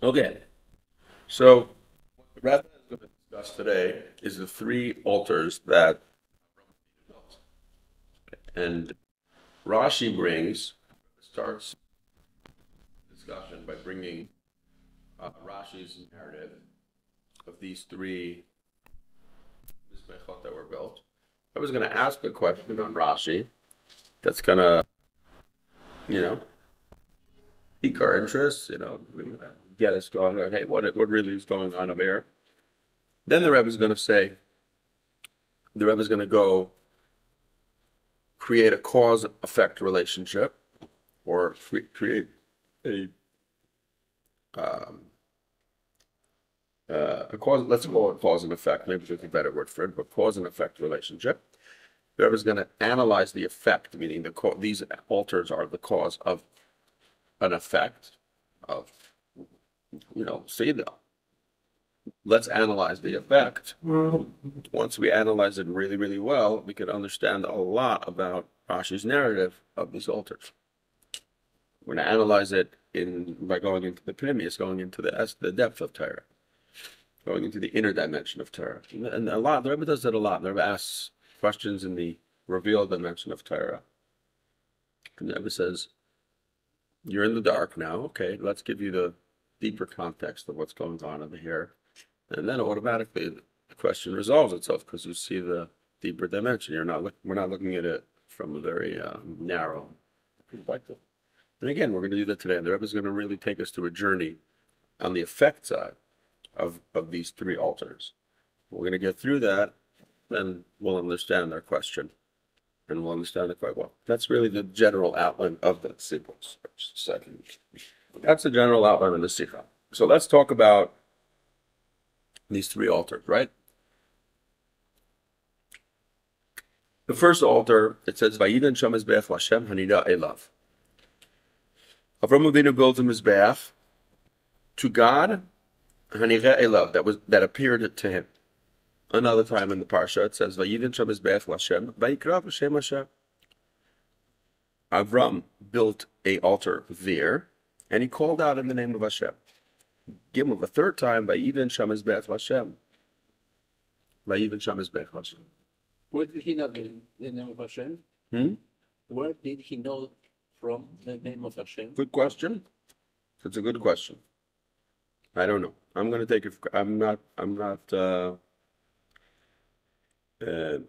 Okay, so what the Rabbi is going to discuss today is the three altars that built. And Rashi starts discussion by bringing Rashi's narrative of these three mizbechot that were built. I was going to ask a question on Rashi that's going to, you know, pique our interest, get us going. Okay, what really is going on over here? Then the Rebbe is going to say, the Rebbe is going to go create a cause effect relationship or create a um, a cause. Let's call it cause and effect. Maybe there's a better word for it, but cause and effect relationship. Whoever's going to analyze the effect, meaning these altars are the cause of an effect of, see the. Let's analyze the effect. Once we analyze it really, really well, we can understand a lot about Rashi's narrative of these altars. We're going to analyze it by going into the Pneumius, going into the depth of Torah, going into the inner dimension of Torah. And the Rebbe does that a lot. The Rebbe asks questions in the revealed dimension of Torah. And the Rebbe says, you're in the dark now. Okay, let's give you the deeper context of what's going on over here. And then automatically the question resolves itself because you see the deeper dimension. We're not looking at it from a very narrow perspective. And again, we're going to do that today. And the Rebbe is going to really take us to a journey on the effect side of these three altars. We're going to get through that, then we'll understand our question, and we'll understand it quite well. That's really the general outline of the sequence. Second, that's the general outline of the sikha. So let's talk about these three altars, right? The first altar, it says, "Vayidan Sham Mizbeach Lashem Hanida Elav." Avram Avinu builds a mizbeach to God, Hanira Elav, that appeared to him. Another time in the parsha, it says, "Vayidan Sham Mizbeach Lashem Vayikra B'Shem Hashem." Avram built a altar there, and he called out in the name of Hashem. Gimel, the third time, Vayidan Sham Mizbeach Lashem. Vayidan Sham Mizbeach Lashem. Where did he know the name of Hashem? Hmm? Where did he know from the name of Hashem? Good question. It's a good question. I don't know. I'm going to take it. I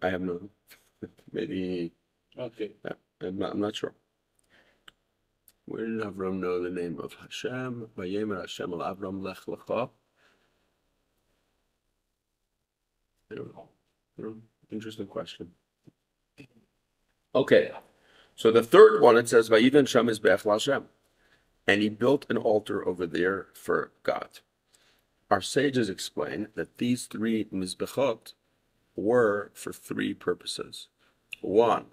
have no, maybe, Okay. I'm not sure. Where did Avram know the name of Hashem? Vayemer Hashem al Avram lech lecha. I don't know. Interesting question. Okay. So the third one, it says, Vayidan Shem Mizbeach Lashem. And he built an altar over there for God. Our sages explain that these three Mizbechot were for three purposes. One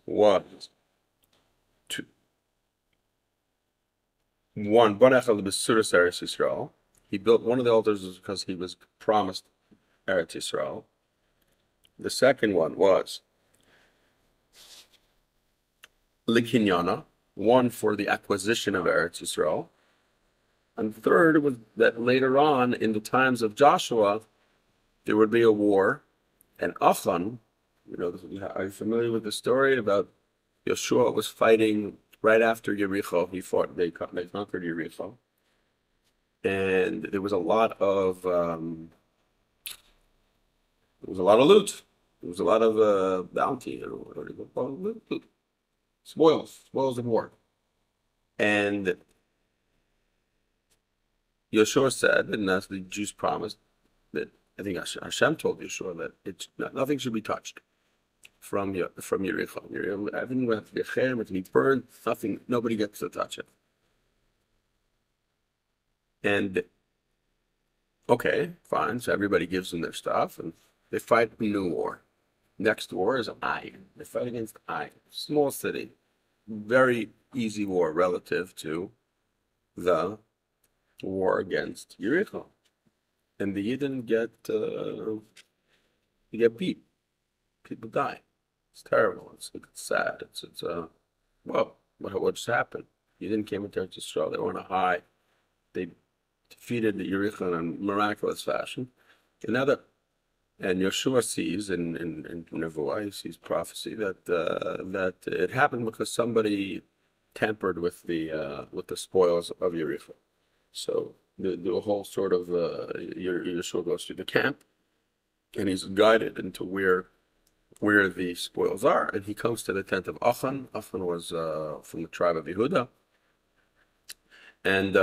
was to Bonechel B'Suras Eretz Yisrael. He built one of the altars because he was promised Eretz Yisrael. The second one was Likinyana, one for the acquisition of Eretz Yisrael. And third was that later on, in the times of Joshua, there would be a war, and Achan, are you familiar with the story about Yeshua was fighting right after Yericho? They conquered Yericho, and there was a lot of loot. There was a lot of bounty, spoils of war. And Yeshua said, and as the Jews promised, that I think Hashem told Yeshua that nothing should be touched from Yericho. Everything will have to be cherem, it can be burned. Nothing, nobody gets to touch it. And okay, fine. So everybody gives them their stuff, and they fight a new war. Next war is Ai. They fight against Ai, small city, very easy war relative to the war against Yericho. And the Yidden get beat. People die. It's terrible. It's sad. Well, what just happened? Yidden came into Eretz Yisrael. They were on a high. They defeated Yericho in a miraculous fashion. And now that and Yeshua sees in Nevuah, he sees prophecy that it happened because somebody tampered with the spoils of Yericho. So the whole sort of Yeshua goes through the camp, and he's guided into where the spoils are, and he comes to the tent of Atone. Atone was from the tribe of Yehuda, and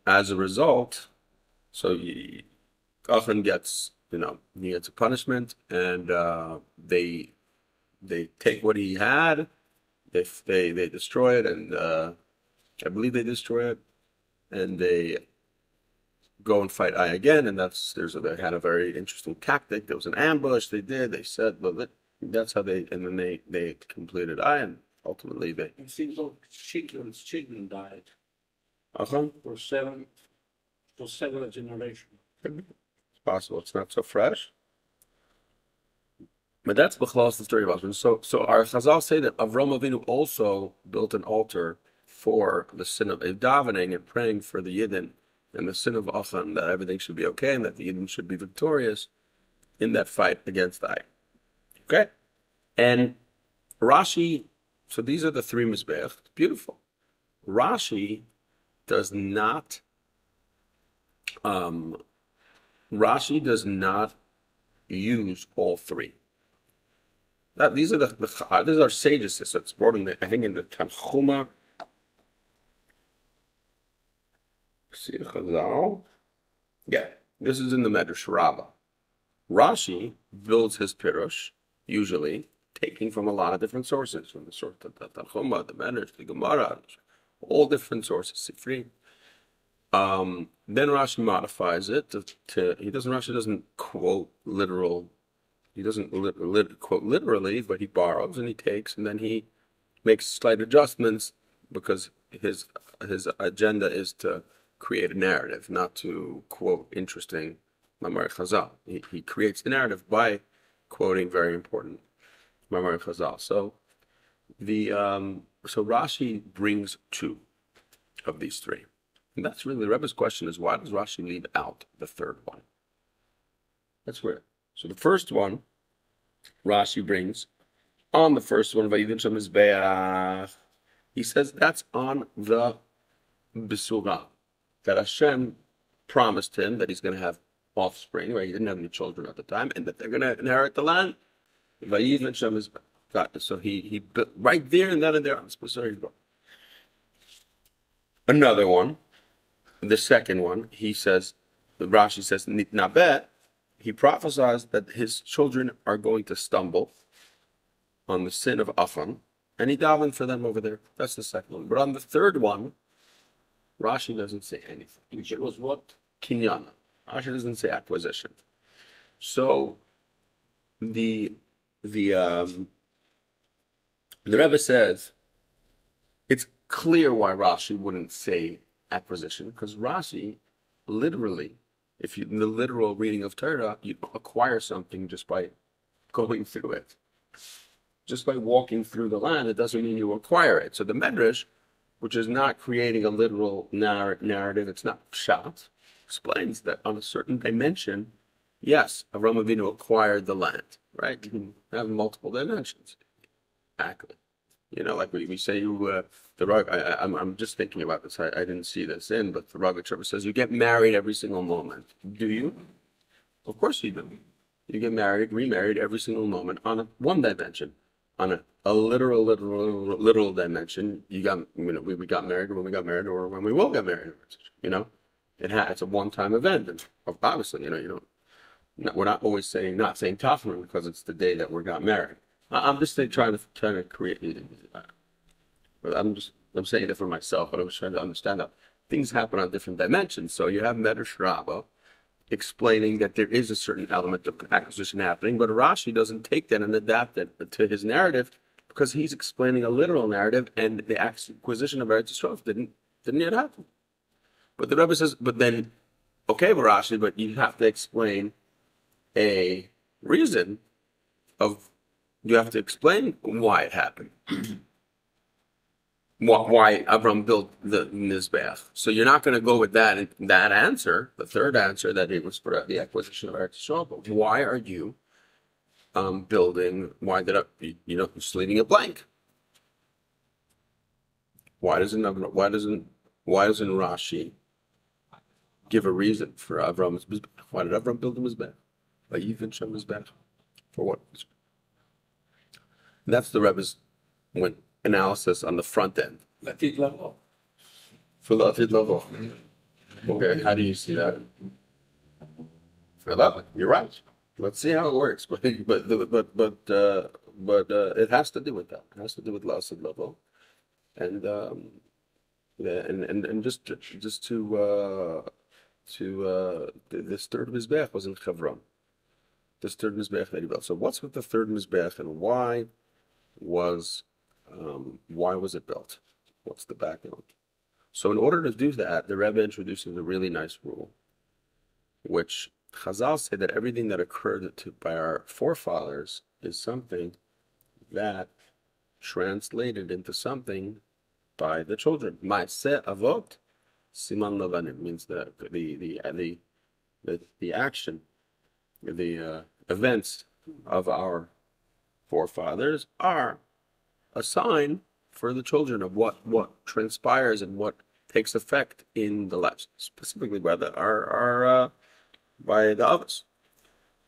as a result, so Atone gets he gets a punishment, and they take what he had, they destroy it, and I believe they destroy it, and they go and fight Ai again, and they had a very interesting tactic. There was an ambush. They said, well, that's how and then they completed Ai, and ultimately they. It seems like children died Uh-huh. for several generations. It's possible. It's not so fresh. But that's B'chlas, the story of husband. So our Chazal say that Avram Avinu also built an altar for the sin of davening and praying for the Yidden and the sin of Atone, that everything should be okay and that the Yidden should be victorious in that fight against Ai. Okay? And Rashi, so these are the three Mizbeach. Beautiful. Rashi does not use all three. These are our sages. So it's brought in I think in the Tanchuma. Yeah, this is in the Midrash Rehavia. Rashi builds his Pirush, usually taking from a lot of different sources, from the source of the Tanchuma, the Midrash, the Gemara, all different sources, Sifri. Then Rashi modifies it Rashi doesn't quote literal. He doesn't quote literally, but he borrows and he takes, and then he makes slight adjustments because his agenda is to create a narrative, not to quote interesting Maamar Chazal. He creates the narrative by quoting very important Maamar Chazal. So so Rashi brings two of these three. And that's really the Rebbe's question, is why does Rashi leave out the third one? That's weird. So the first one, Rashi brings on the first one, he says that's on the Besurah, that Hashem promised him that he's going to have offspring, right? He didn't have any children at the time, and that they're going to inherit the land. So he built right there and then and there on this Besurah. Another one, the second one, Rashi says, Nitnabet, he prophesies that his children are going to stumble on the sin of Atone, and he davened for them over there. That's the second one. But on the third one, Rashi doesn't say anything. It was what? Kinyana. Rashi doesn't say acquisition. So the Rebbe says it's clear why Rashi wouldn't say acquisition, because Rashi literally, in the literal reading of Torah, you acquire something just by going through it. Just by walking through the land, it doesn't mean you acquire it. So the Midrash, which is not creating a literal narrative, it's not pshat, explains that on a certain dimension, yes, Avram Avinu acquired the land, right? You can have multiple dimensions. Exactly. Like we say, I'm just thinking about this. I didn't see this but the Rabbi says you get married every single moment. Do you? Of course you do. You get married, remarried every single moment on one dimension. On a literal dimension, we got married when we got married, or when we will get married. It's a one-time event, and obviously, we're not always not saying Tafrim because it's the day that we got married. I'm just trying to create. But I'm saying it for myself, but I was trying to understand that things happen on different dimensions. So you have Midrash Rehavia explaining that there is a certain element of acquisition happening, but Rashi doesn't take that and adapt it to his narrative because he's explaining a literal narrative, and the acquisition of Eretz Yisrael didn't yet happen. But the Rebbe says, but then, okay, Rashi, but you have to explain a reason you have to explain why it happened. why Avram built the Mizbeach. So you're not going to go with that answer, the third answer, that it was for the acquisition of Eretz Yisrael. But why are you building? Why did just leaving it blank? Why doesn't Rashi give a reason for Avram's Mizbeach? Why did Avram build the Mizbeach? By even Shem Mizbeach. For what? And that's the Rebbe's analysis on the front end. Latit level. For Latit level. Okay, how do you see that? For that, you're right. Let's see how it works. But it has to do with that. It has to do with Latit level, and just to this third mizbeach was in Chevron. This third mizbeach that he built. So what's with the third mizbeach, and why was it built? What's the background? So in order to do that, the Rebbe introduces a really nice rule, which Chazal say that everything that occurred by our forefathers is something that translated into something by the children. Ma'aseh avot siman lavanim means the action, the events of our forefathers are a sign for the children of what transpires and what takes effect in the lives, specifically by the others.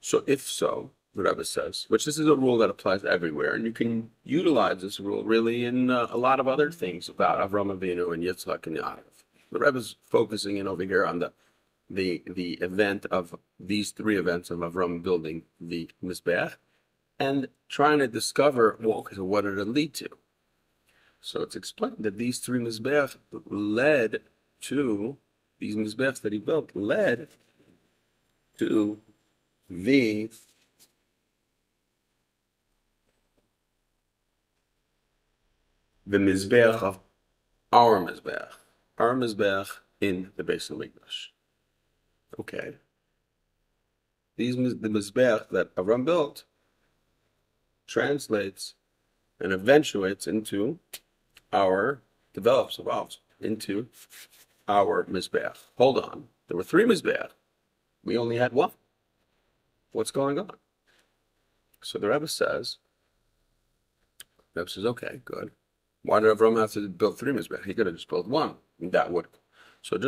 So if so, the Rebbe says, which this is a rule that applies everywhere, and you can utilize this rule really in a lot of other things about Avraham Avinu and Yitzchak and Yaakov. The Rebbe's focusing in over here on the event of these three events of Avraham building the Mizbeach and trying to discover, well, okay, so what did it lead to? So it's explained that these three Mizbeach led to, these Mizbeachs that he built led to the Mizbeach of our Mizbeach in the Beis Hamikdash. Okay. The Mizbeach that Avram built translates and eventuates into evolves into our Mizbeach. Hold on. There were three Mizbeach. We only had one. What's going on? So the Rebbe says, okay, good. Why did Avram have to build three Mizbeach? He could have just built one. And that would. So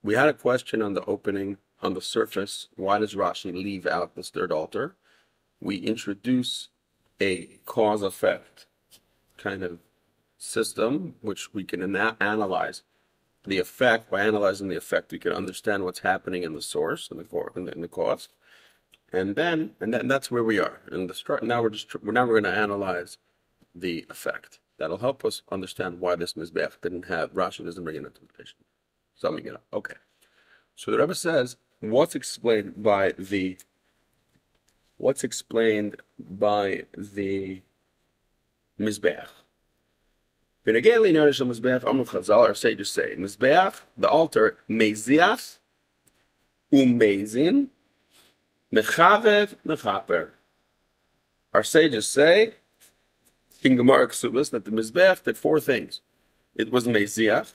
we had a question on the opening, on the surface. Why does Rashi leave out this third altar? We introduce a cause-effect kind of system, which we can analyze the effect. By analyzing the effect, we can understand what's happening in the source and the cause, and then that's where we are. And now we're going to analyze the effect. That'll help us understand why this Mizbeach didn't have Rashi doesn't bring in interpretation. Summing it up. Okay. So the Rebbe says what's explained by the Mizbeach. V'negei notice Mizbeach, Amru Chazal, our sages say, Mizbeach, the altar, Meziach, Umezin, Mechavev, Mechaper. Our sages say, in Gemara Ksubas, that the Mizbeach did four things. It was Meziach,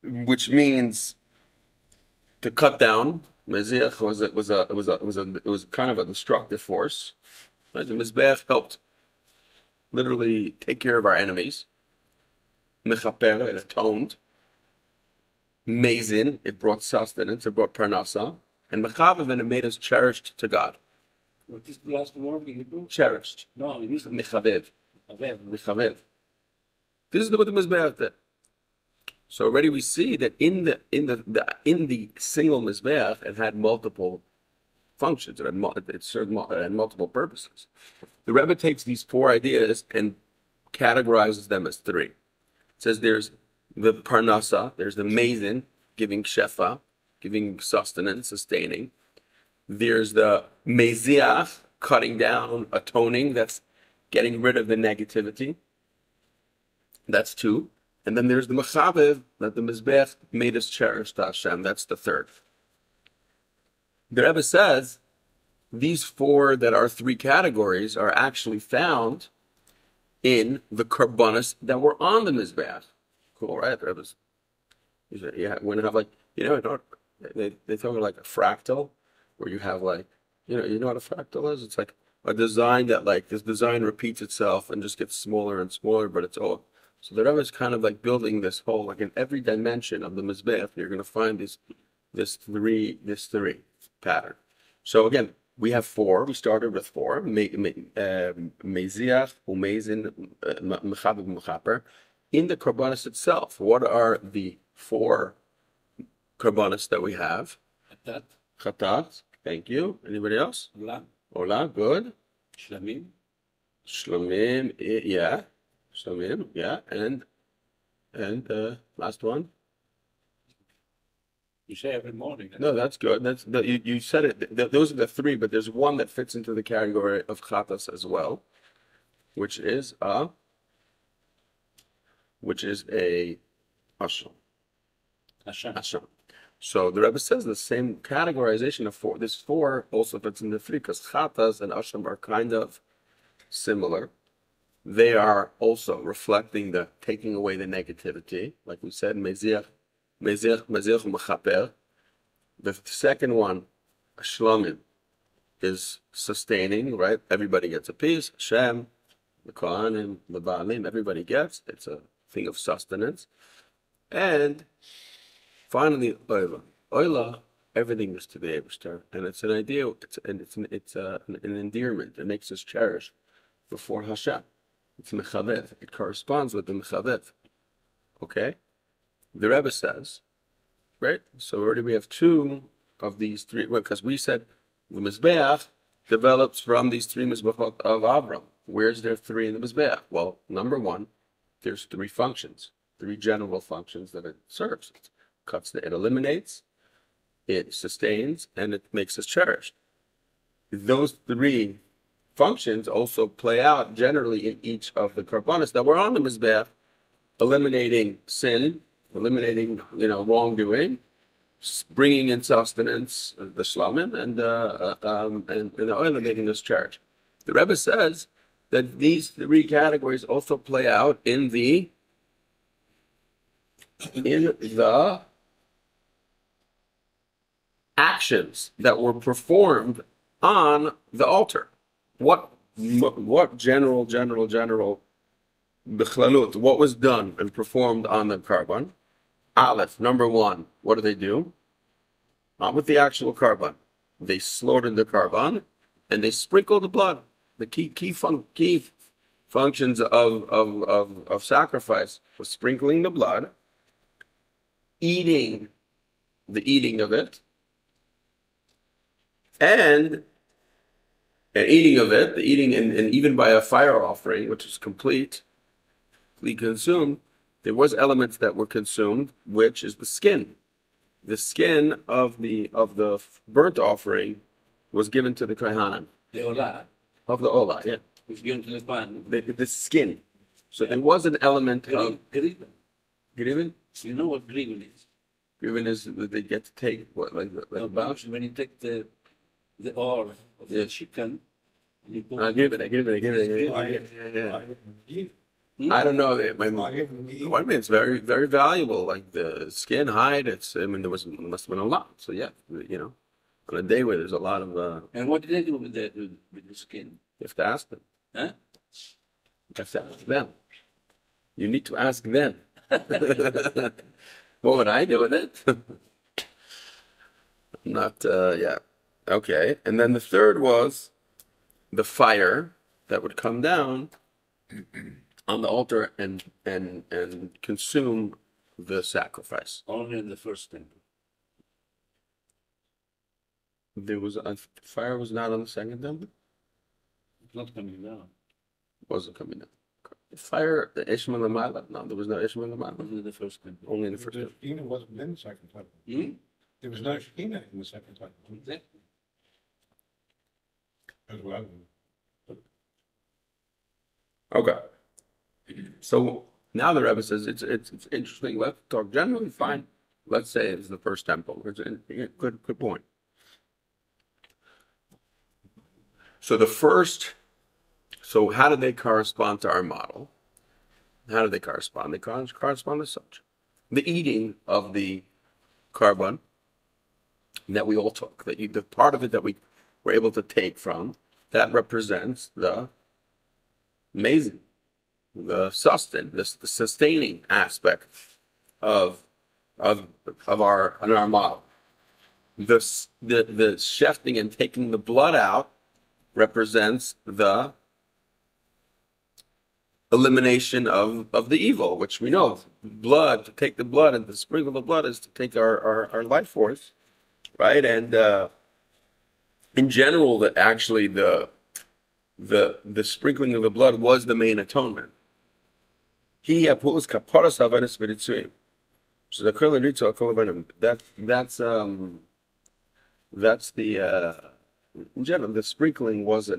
which means to cut down. Meziach was kind of a destructive force. Right? The Mizbeach helped literally take care of our enemies. Mechaper, it atoned. Mezin, it brought sustenance, it brought parnasa. And Mechavev, and it made us cherished to God. What is the last word in Hebrew? Cherished. No, it isn't. Mechavev. Mechavev. This is what the Mizbeach did. So already we see that in the single Mizbeach, it had multiple functions. It served multiple purposes. The Rebbe takes these four ideas and categorizes them as three. It says there's the parnasa, there's the mezin, giving shefa, giving sustenance, sustaining. There's the meziach, cutting down, atoning, that's getting rid of the negativity. That's two. And then there's the mechavev, that the Mizbeach made us cherish to Hashem. That's the third. The Rebbe says these four that are three categories are actually found in the karbanos that were on the mizbeach. Cool, right? That was, yeah, when you have like, they talk about like a fractal, where you have like, you know what a fractal is? It's like a design that like this design repeats itself and just gets smaller and smaller, but it's all. So the Rebbe is kind of like building this whole, like in every dimension of the mizbeach, you're going to find this three pattern. So again, we have four. We started with four. Meziach, Umezin, Mechabib, Mechaper. In the karbanos itself, what are the four karbanos that we have? Chatat, Chatat. Thank you. Anybody else? Ola, Ola. Good. Shlamim, Shlomim. Yeah. Shlomim. Yeah. And last one. you say every morning. No, that's good. You said it. Those are the three, but there's one that fits into the category of chatas as well, which is a asham. Hashem. Asham. So the Rebbe says the same categorization of four. This four also fits in the three because chatas and asham are kind of similar. They are also reflecting the taking away the negativity, like we said, meziach, mechaper. The second one, shlamim, is sustaining, right? Everybody gets a piece. Hashem, the Kohanim, the Baalim, everybody gets. It's a thing of sustenance. And finally, Oila. Oila, everything is to the Eibishter. And it's an idea, it's an endearment. It makes us cherish before Hashem. It's mechavev. It corresponds with the mechavev. Okay? The Rebbe says, right? So already we have two of these three, because we said the Mizbeach develops from these three Mizbeachot of Avram. Where's there three in the Mizbeach? Well, number one, there's three functions, three general functions that it serves. It eliminates, it sustains, and it makes us cherished. Those three functions also play out generally in each of the karbanos that were on the Mizbeach, eliminating sin, eliminating wrongdoing, bringing in sustenance, the shlamim, and eliminating this charge. The Rebbe says that these three categories also play out in the actions that were performed on the altar. What general b'chlalut, what was done and performed on the karban? Aleph, number one, what do they do? Not with the actual karban. They slaughtered the karban and they sprinkled the blood. The key functions of sacrifice was sprinkling the blood, eating of it, and even by a fire offering, which is completely consumed, there was elements that were consumed, which is the skin. The skin of the burnt offering was given to the kohanim. The Ola. Of the olah, yeah. Was given to the Kohen. The skin. So there was an element of Griven. griven. You know what griven is? Griven is that they get to take what, like about. When you take the oil of the chicken, you put I give it. Yeah. I don't know. I mean, it's very, very valuable. Like the skin, hide. Must have been a lot. So yeah, on a day where there's a lot of. And what did they do with the skin? You have to ask them. Huh? You have to ask them. You need to ask them. What would I do with it? Not. Yeah. Okay. And then the third was the fire that would come down on the altar and consume the sacrifice. Only in the first temple. There was fire was not on the second temple. It's not coming down. Wasn't coming down. The fire, the Ishmael Lamala. No, there was no Ishmael Lamala. Only in the first temple. Only in the first temple. The Shekinah wasn't in the second temple. Hmm? There was no Shekinah in the second temple Exactly. as well. Okay. So now the Rebbe says it's interesting. Let's talk generally. Fine. Let's say it's the first temple. It's a good point. So the first So how do they correspond to our model? How do they correspond? They correspond as such. The eating of the carbon that we all took, the part of it that we were able to take from, that represents the amazing, the sustaining aspect of our model. The shefting and taking the blood out represents the elimination of the evil, which we know blood, to take the blood and to sprinkle the blood is to take our life force, right? And in general, that actually the sprinkling of the blood was the main atonement. He puts kaparas havanis v'ritzuim. So the kol ritzu kol havanim. That's the in general, the sprinkling was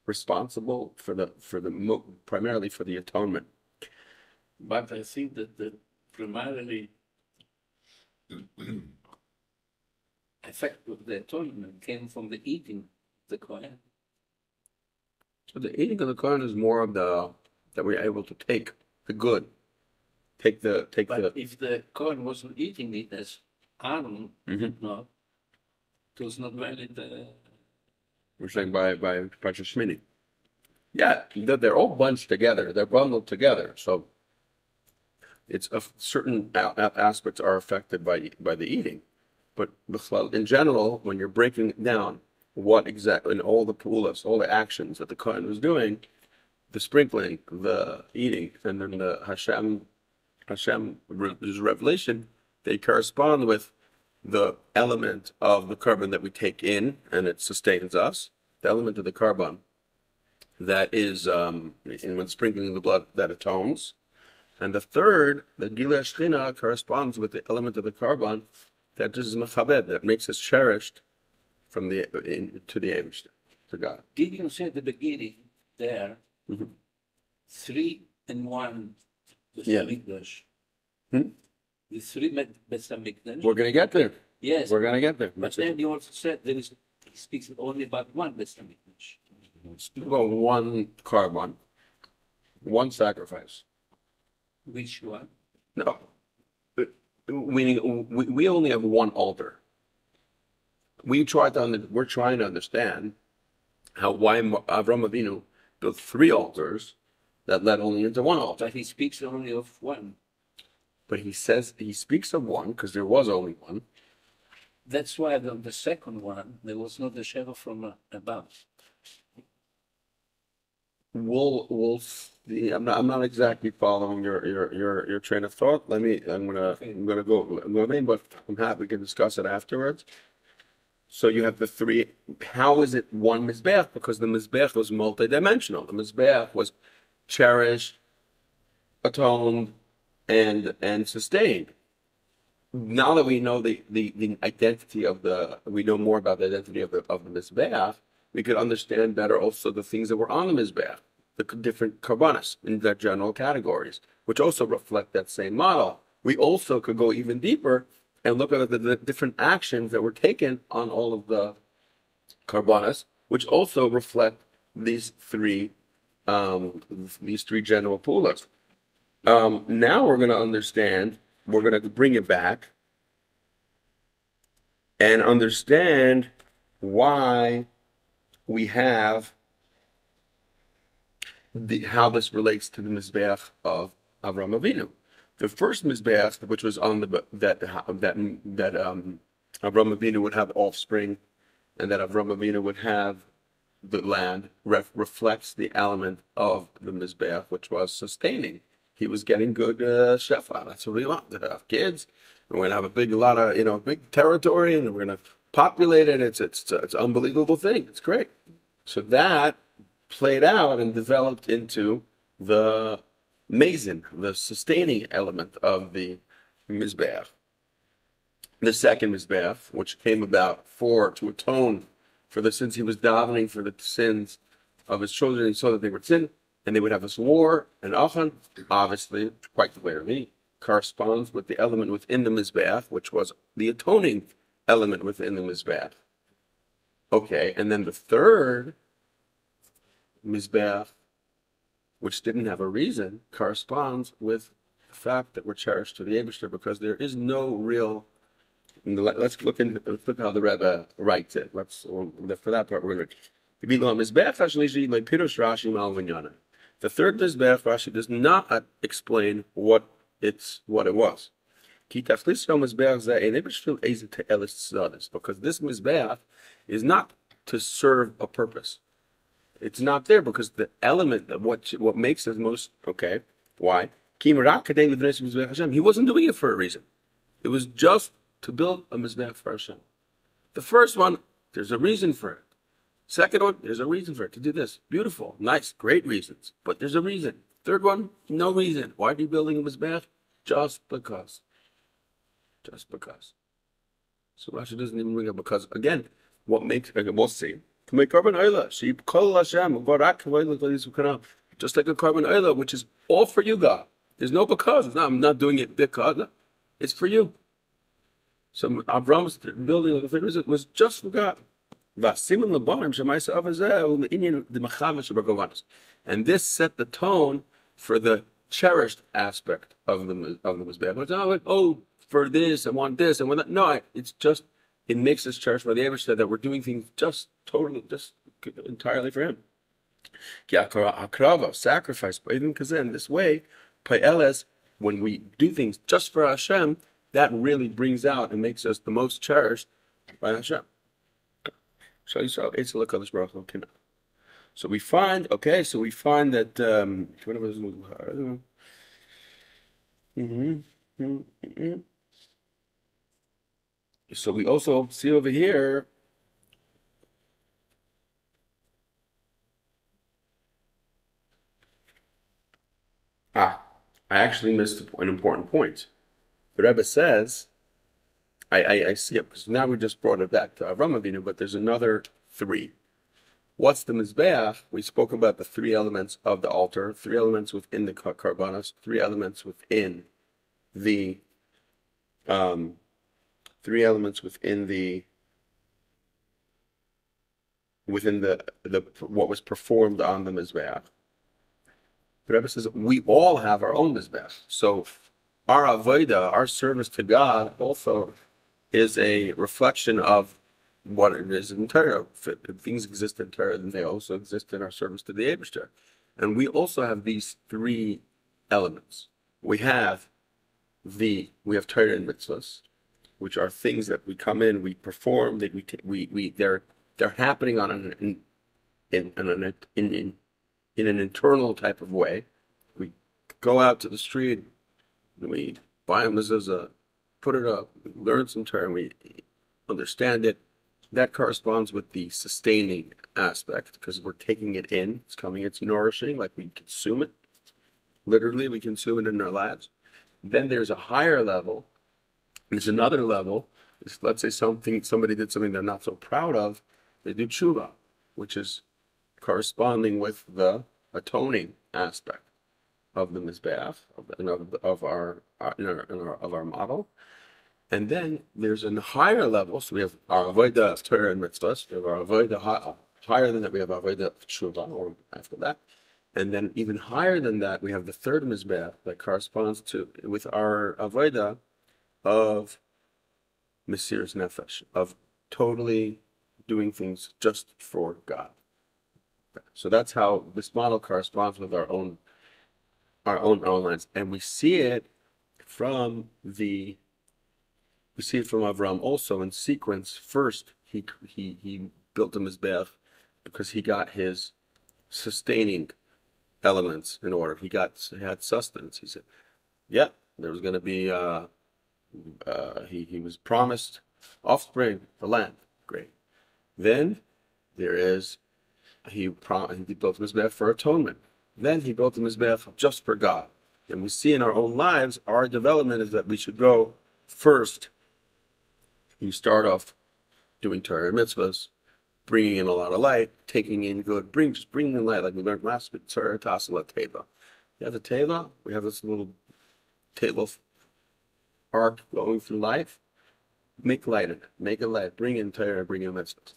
responsible primarily for the atonement. But I think that the primarily effect of the atonement came from the eating of the Kohen. So the eating of the Kohen is more of that we're able to take the good, take the. If the Kohen wasn't eating it as Aaron, no, it was not valid. We're saying by Parsha Shmini. Yeah, they're all bunched together. They're bundled together. So it's certain aspects are affected by the eating, but in general, when you're breaking it down, what exactly in all the pulas, all the actions that the Kohen was doing, the sprinkling, the eating, and then the Hashem's revelation, they correspond with the element of the carbon that we take in and it sustains us, the element of the carbon that is, when sprinkling the blood, that atones. And the third, the Gilui Shechina, corresponds with the element of the carbon that is Mechabed, that makes us cherished from to the Eibishter, to God. Did you say at the beginning there, 3 and 1 Besamikdash? The 3 Besamikdash? We're going to get there. Yes. We're going to get there. But then you also said he speaks only about 1 Besamikdash. Well, one carbon, one sacrifice. Which one? No. We only have one altar. We're trying to understand why Avraham Avinu built 3 altars that led only into one altar. But he speaks only of 1. But he speaks of one because there was only one. That's why the second one, there was not the Sheva from above. We'll see. I'm not exactly following your train of thought. I'm gonna go moving, but I'm happy we can discuss it afterwards. So you have the 3. How is it one mizbeach? Because the mizbeach was multidimensional. The mizbeach was cherished, atoned, and sustained. Now that we know the identity we know more about the identity of the mizbeach, we could understand better also the things that were on the mizbeach, the different karbanos in their general categories, which also reflect that same model. We also could go even deeper and look at the different actions that were taken on all of the karbanos, which also reflect these 3 general pulas. Now we're going to understand. We're going to bring it back and understand why we have how this relates to the mizbeach of Avraham Avinu. The first mizbeach, which was on that Avraham Avinu would have offspring, and that Avraham Avinu would have the land, reflects the element of the mizbeach, which was sustaining. He was getting good shefa. That's what we want, to have kids. We're going to have a big territory, and we're going to populate it. It's an unbelievable thing. It's great. So that played out and developed into the mazin, the sustaining element of the mizbeach. The second mizbeach, which came about to atone for the sins, he was davening for the sins of his children. He saw that they were sin, and they would have this war. And Achan, obviously, quite clearly, corresponds with the element within the mizbeach, which was the atoning element within the mizbeach. Okay, and then the third Mizbeach, which didn't have a reason, corresponds with the fact that we're cherished to the Eibishter, because there is no real. Let's look how the Rebbe writes it. For that part we're going to. The third Mizbeach, Rashi does not explain what it was. Because this Mizbeach is not to serve a purpose. It's not there because the element of what makes it most okay. Why? He wasn't doing it for a reason. It was just to build a Mizbeach for Hashem. The first one, there's a reason for it. Second one, there's a reason for it, to do this. Beautiful, nice, great reasons. But there's a reason. Third one, no reason. Why are you building a Mizbeach? Just because. Just because. So Rashi doesn't even bring up because. Again, what makes, we'll see. Just like a carbon oila, which is all for you, God. There's no because. I'm not doing it because. No, it's for you. So Avram's building of the thing was just for God. And this set the tone for the cherished aspect of the Mizbeach. It's not like, oh, for this, I want this, and want that. No, it's just, it makes us cherished by the Eibishter that we're doing things just entirely for Him. Sacrifice, but even because in this way, when we do things just for Hashem, that really brings out and makes us the most cherished by Hashem. So we find, that so we also see over here I actually missed an important point. The Rebbe says, I see it, because now we just brought it back to Avram Avinu, but there's another three. What's the Mizbeach? We spoke about the three elements of the altar, three elements within the karbanos, three elements within the what was performed on the Mizbeach. The Rebbe says we all have our own Mizbeach. So our avodah, our service to God, also is a reflection of what it is in Torah. If things exist in Torah, then they also exist in our service to the Eibishter. And we also have these three elements. We have Torah and mitzvahs, which are things that we come in, we perform, that they're happening in an internal type of way. We go out to the street, we buy a mezuzah, put it up, learn some Torah, we understand it. That corresponds with the sustaining aspect, because we're taking it in, it's nourishing, like we consume it. Literally, we consume it in our lives. Then there's a higher level. There's another level. Let's say somebody did something they're not so proud of. They do tshuva, which is corresponding with the atoning aspect of the mizbeach of our model. And then there's a higher level. So we have our avodah of Torah and mitzvahs. We have our avodah higher than that. We have avodah of tshuva, or after that. And then even higher than that, we have the third mizbeach that corresponds with our avodah of mesiras nefesh, of totally doing things just for God. So that's how this model corresponds with our own lines, and we see it from Avram also in sequence. First, he built a mizbeach because he got his sustaining elements in order. He had sustenance. He said, "Yeah, there was going to be." He was promised offspring, the land. Great. Then there is he built a mizbeach for atonement. Then he built a mizbeach just for God. And we see in our own lives, our development is that we should go first. You start off doing Torah and mitzvahs, bringing in a lot of light, taking in good, just bringing in light, like we learned last week. Torah tasala teva. You have the teva. We have this little table arc going through life. Make light in it. Make it light. Bring in Torah. Bring in mitzvahs.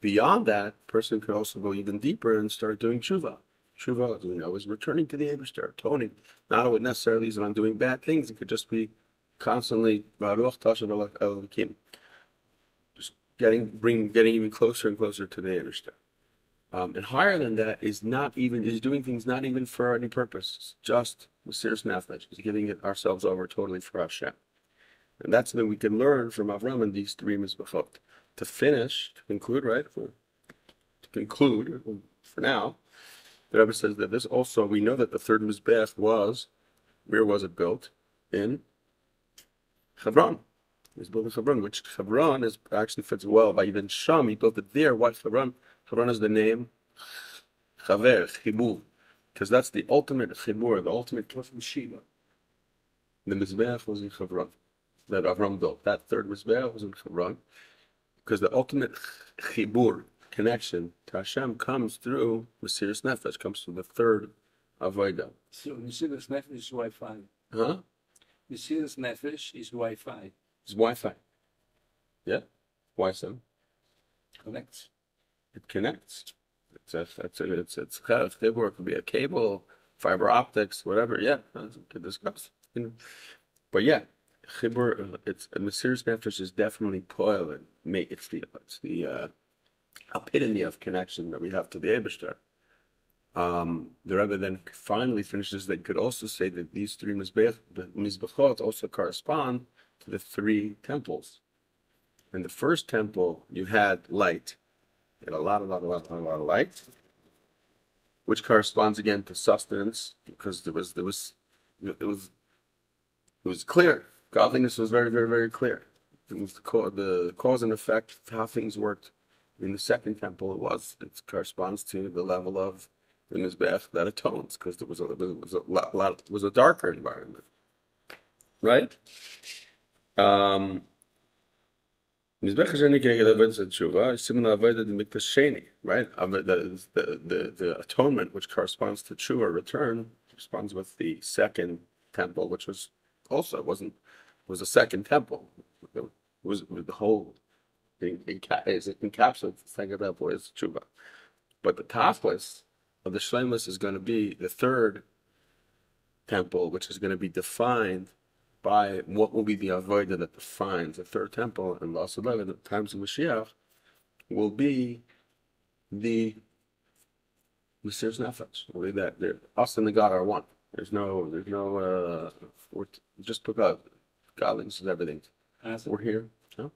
beyond that, a person could also go even deeper and start doing tshuva. Tshuva, as we know, is returning to the Eibishter, atoning. Not necessarily that I'm doing bad things. It could just be constantly Baruch Tashav Elokim. Just getting even closer and closer to the Eibishter. And higher than that is doing things not even for any purpose. It's just Mesiras Nefesh, is giving it ourselves over totally for Hashem. And that's something we can learn from Avram and these three Mizbachot. To conclude, right? For now, the Rebbe says that this also, we know that the third Mizbech where was it built? In Hebron. It was built in Hebron, which Hebron actually fits well by even Sham. He built it there. Why Hebron? Hebron is the name Chaver, Chibur, because that's the ultimate Chibur, the ultimate Shiva. The Mizbech was in Hebron, that Avram built. That third Mizbech was in Hebron, because the ultimate Chibur, connection to Hashem, comes through Mesiras Nefesh, comes through the third Avodah. So Mesiras Nefesh is Wi-Fi. Huh? Mesiras Nefesh is Wi-Fi. It's Wi-Fi. Yeah? Why so? Connects. It connects. It's chibur. It could be a cable, fiber optics, whatever. Yeah, we could discuss. But yeah, chibur. It's Mesiras Nefesh is definitely poil. It's the epitome of connection that we have to the Eibishter. The Rebbe then finally finishes that you could also say that these three Mizbachot also correspond to the three temples. In the first temple, you had light. You had a lot of light, which corresponds again to sustenance, because it was clear. Godliness was very, very, very clear. It was the cause and effect, how things worked. In the second temple, it corresponds to the level of the Mizbech that atones, because it was a darker environment, right? Mizbech Sheni Kegel Avodah Tshuva is similar to the Mikdash Sheni, right? The atonement, which corresponds to Tshuva return, corresponds with the second temple, which was a second temple. It was the whole thing encapsulates the second temple is Tshuva. But the tachlis of the Shleimus is going to be the third temple, which is going to be defined by what will be the avodah that defines the third temple, and Las 11 at the times of Mashiach will be the Mesiras Nefesh. Will be that us and the God are one. There's no just because godliness is everything. We're here. No?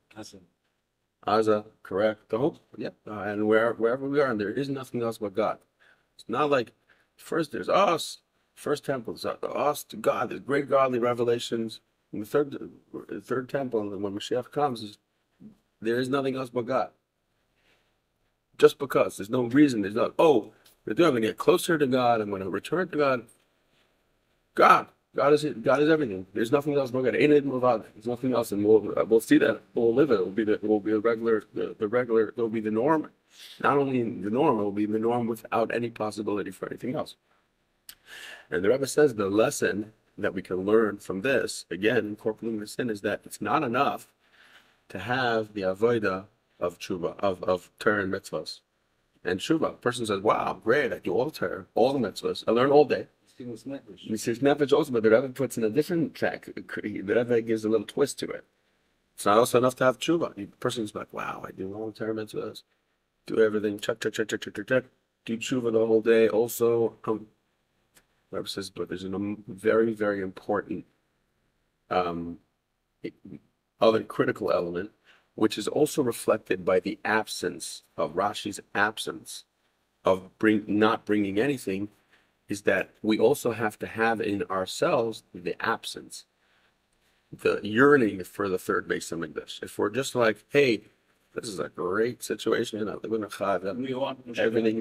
Aza, correct. The whole, yeah. And wherever we are, and there is nothing else but God. It's not like first there's us. First temple is us to God. There's great godly revelations. In the third temple, and when Mashiach comes, there is nothing else but God. Just because there's no reason. There's not. I'm going to get closer to God. I'm going to return to God. God is everything. There's nothing else but God. Ain't it Mavad? There's nothing else, and we'll see that. We'll live it. It will be the regular. It will be the norm. Not only the norm, it will be the norm without any possibility for anything else. And the Rebbe says the lesson that we can learn from this, again, incorporating this in, is that it's not enough to have the avodah of tshuva, of Torah and mitzvahs. And tshuva, a person says, wow, great, I do all the Torah, all the mitzvahs, I learn all day. Mesiras Nefesh also, but the Rebbe puts in a different track. The Rebbe gives a little twist to it. It's not also enough to have tshuva. The person's like, wow, I do all the Torah mitzvahs, do everything, check, do tshuva the whole day, also, Rabbi says, but there's a very, very important other critical element, which is also reflected by the absence of Rashi's absence of not bringing anything, is that we also have to have in ourselves the absence, the yearning for the third Beis HaMikdash. If we're just like, hey, this is a great situation, everything's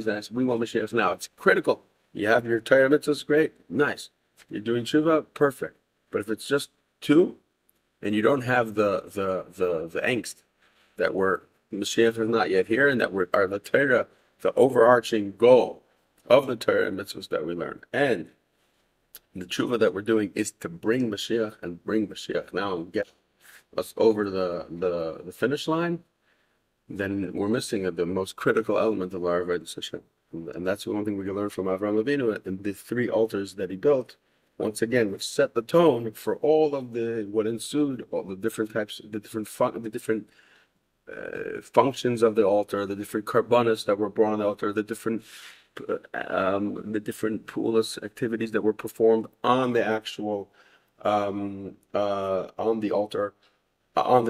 nice, we want Mashiach now, it's critical. You have your Torah mitzvahs, great, nice. You're doing tshuva, perfect. But if it's just two, and you don't have the angst that Mashiach is not yet here, and that are the Torah, the overarching goal of the Torah and mitzvahs that we learn, and the tshuva that we're doing is to bring Mashiach now and get us over the finish line, then we're missing the most critical element of our avodas Hashem. And that's one thing we can learn from Avraham Avinu and the three altars that he built. Once again, which set the tone for all of what ensued, all the different types, the different functions of the altar, the different karbanos that were brought on the altar, the different pulas activities that were performed on the actual on the altar, on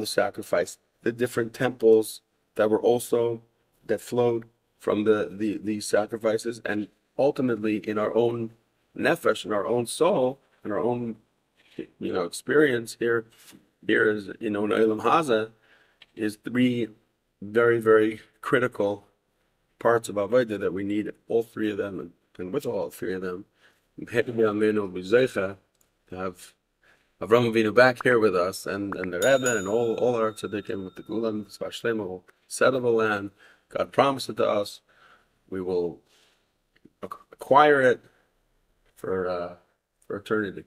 the sacrifice, the different temples that were also that flowed from these sacrifices, and ultimately in our own nefesh, in our own soul, in our own experience here is in Olam Haza is three very, very critical parts of Avodah that we need all three of them, and with all three of them, to have Avraham Avinu back here with us, and the Rebbe, and all our tzaddikim with the Gulam, Svashlema will settle the land. God promised it to us. We will acquire it for eternity.